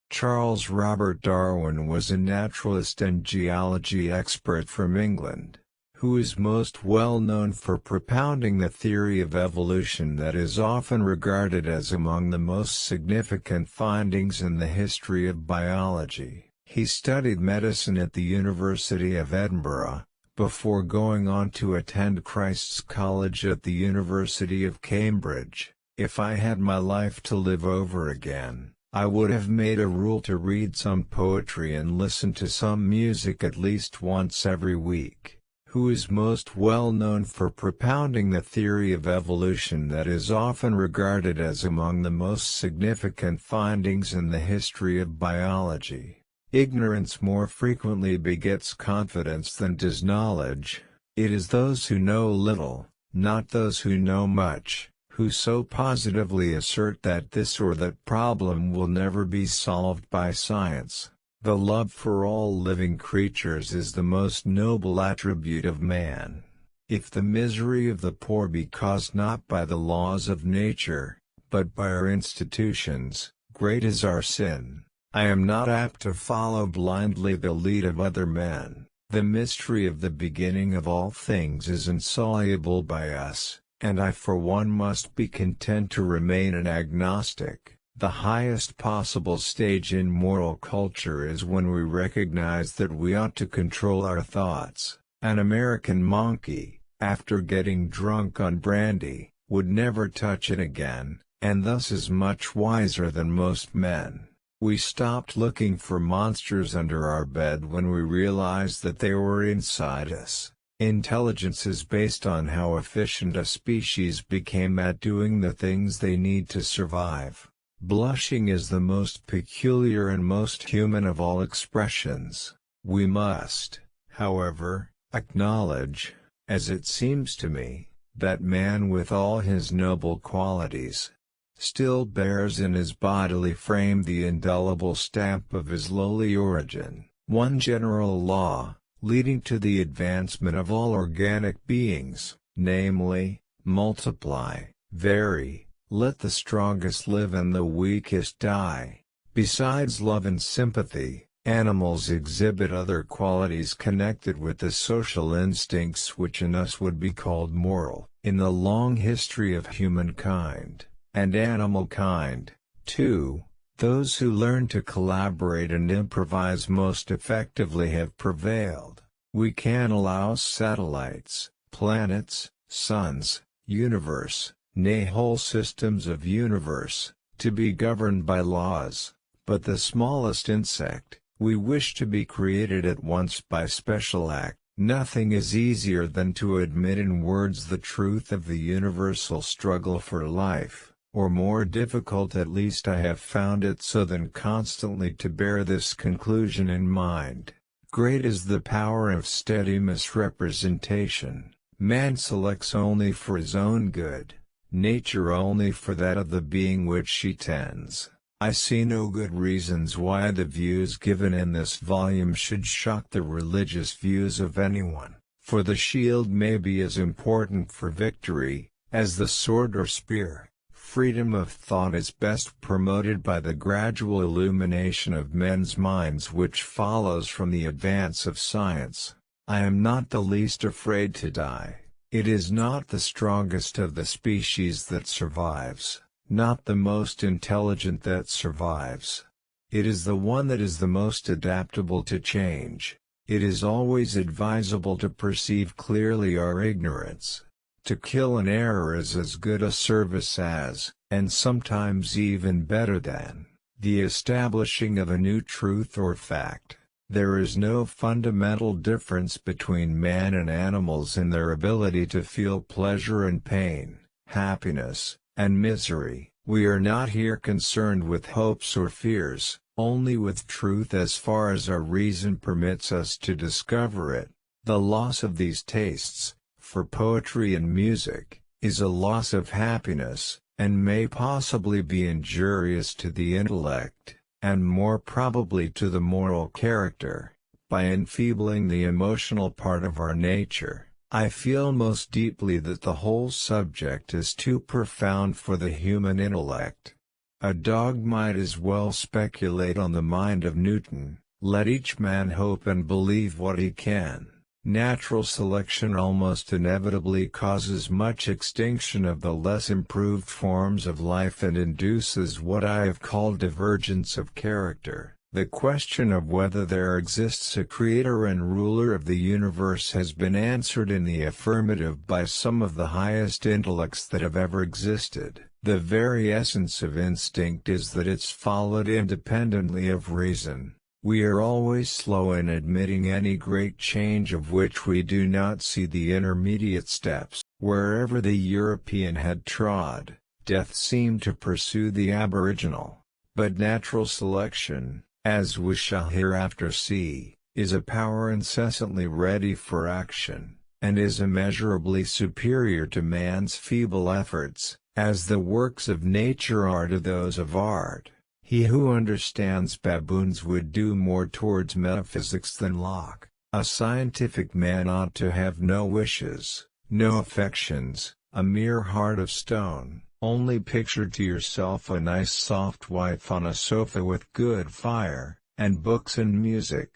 Charles Robert Darwin was a naturalist and geology expert from England, who is most well known for propounding the theory of evolution that is often regarded as among the most significant findings in the history of biology. He studied medicine at the University of Edinburgh, before going on to attend Christ's College at the University of Cambridge. "If I had my life to live over again, I would have made a rule to read some poetry and listen to some music at least once every week." Who is most well known for propounding the theory of evolution that is often regarded as among the most significant findings in the history of biology. Ignorance more frequently begets confidence than does knowledge. It is those who know little, not those who know much, who so positively assert that this or that problem will never be solved by science. The love for all living creatures is the most noble attribute of man. If the misery of the poor be caused not by the laws of nature, but by our institutions, great is our sin. I am not apt to follow blindly the lead of other men. The mystery of the beginning of all things is insoluble by us, and I for one must be content to remain an agnostic. The highest possible stage in moral culture is when we recognize that we ought to control our thoughts. An American monkey, after getting drunk on brandy, would never touch it again, and thus is much wiser than most men. We stopped looking for monsters under our bed when we realized that they were inside us. Intelligence is based on how efficient a species became at doing the things they need to survive. Blushing is the most peculiar and most human of all expressions. We must, however, acknowledge, as it seems to me, that man with all his noble qualities, still bears in his bodily frame the indelible stamp of his lowly origin. One general law, leading to the advancement of all organic beings, namely, multiply, vary, let the strongest live and the weakest die. Besides love and sympathy, animals exhibit other qualities connected with the social instincts which in us would be called moral. In the long history of humankind, and animal kind, too, those who learn to collaborate and improvise most effectively have prevailed. We can allow satellites, planets, suns, universe, nay whole systems of universe, to be governed by laws, but the smallest insect, we wish to be created at once by special act. Nothing is easier than to admit in words the truth of the universal struggle for life, or more difficult, at least I have found it so, than constantly to bear this conclusion in mind. Great is the power of steady misrepresentation. Man selects only for his own good, nature only for that of the being which she tends. I see no good reasons why the views given in this volume should shock the religious views of anyone, for the shield may be as important for victory as the sword or spear. Freedom of thought is best promoted by the gradual illumination of men's minds which follows from the advance of science. I am not the least afraid to die. It is not the strongest of the species that survives, not the most intelligent that survives. It is the one that is the most adaptable to change. It is always advisable to perceive clearly our ignorance. To kill an error is as good a service as, and sometimes even better than, the establishing of a new truth or fact. There is no fundamental difference between man and animals in their ability to feel pleasure and pain, happiness, and misery. We are not here concerned with hopes or fears, only with truth as far as our reason permits us to discover it. The loss of these tastes, for poetry and music, is a loss of happiness, and may possibly be injurious to the intellect, and more probably to the moral character, by enfeebling the emotional part of our nature. I feel most deeply that the whole subject is too profound for the human intellect. A dog might as well speculate on the mind of Newton. Let each man hope and believe what he can. Natural selection almost inevitably causes much extinction of the less improved forms of life and induces what I have called divergence of character. The question of whether there exists a creator and ruler of the universe has been answered in the affirmative by some of the highest intellects that have ever existed. The very essence of instinct is that it's followed independently of reason. We are always slow in admitting any great change of which we do not see the intermediate steps. Wherever the European had trod, death seemed to pursue the aboriginal. But natural selection, as we shall hereafter see, is a power incessantly ready for action, and is immeasurably superior to man's feeble efforts, as the works of nature are to those of art. He who understands baboons would do more towards metaphysics than Locke. A scientific man ought to have no wishes, no affections, a mere heart of stone. Only picture to yourself a nice soft wife on a sofa with good fire, and books and music,